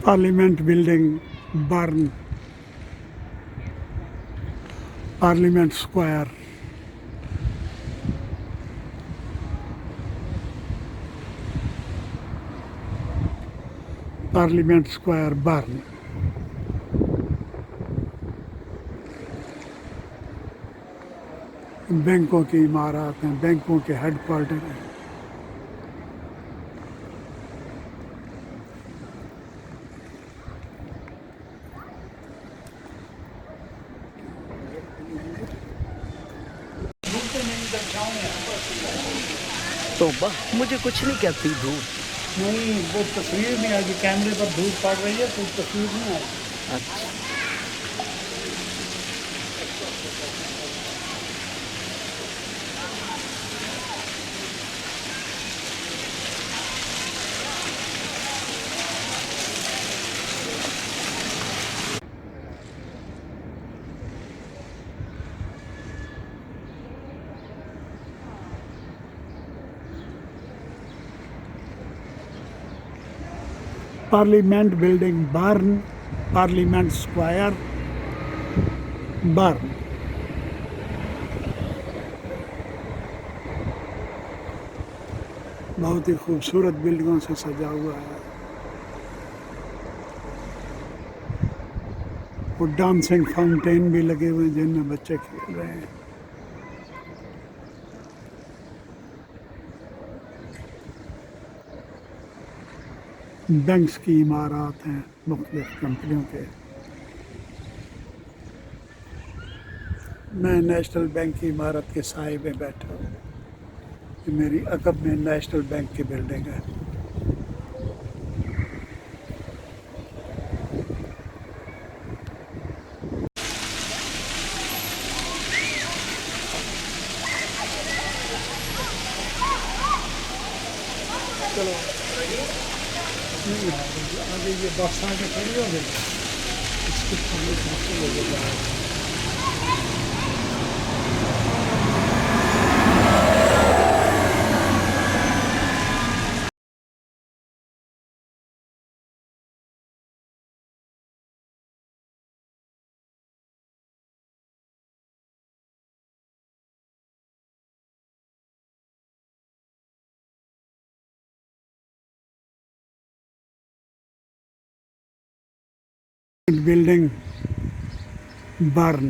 Parliament building burn, Parliament Square. Parliament Square burn. बैंकों की इमारत हैं, बैंकों के हेडक्वार्टर हैं। तो मुझे कुछ नहीं कहती धूप। नहीं, वो तस्वीर नहीं आएगी, कैमरे पर धूप पड़ रही है तो तस्वीर नहीं आएगी। अच्छा, Parliament building burn, Parliament Square burn. बहुत ही खूबसूरत बिल्डिंगों से सजा हुआ है। और डांसिंग फाउंटेन भी लगे हुए हैं जिनमें बच्चे खेल रहे हैं। बैंक्स की इमारत हैं मुख्तलिफ कंपनियों के। मैं नेशनल बैंक की इमारत के साए में बैठा हूँ। ये मेरी अकब में नेशनल बैंक की बिल्डिंग है। चलो आगे ये बस आगे खड़ी हो गई, इसके सामने पहुँचे ले जाए। Building burn.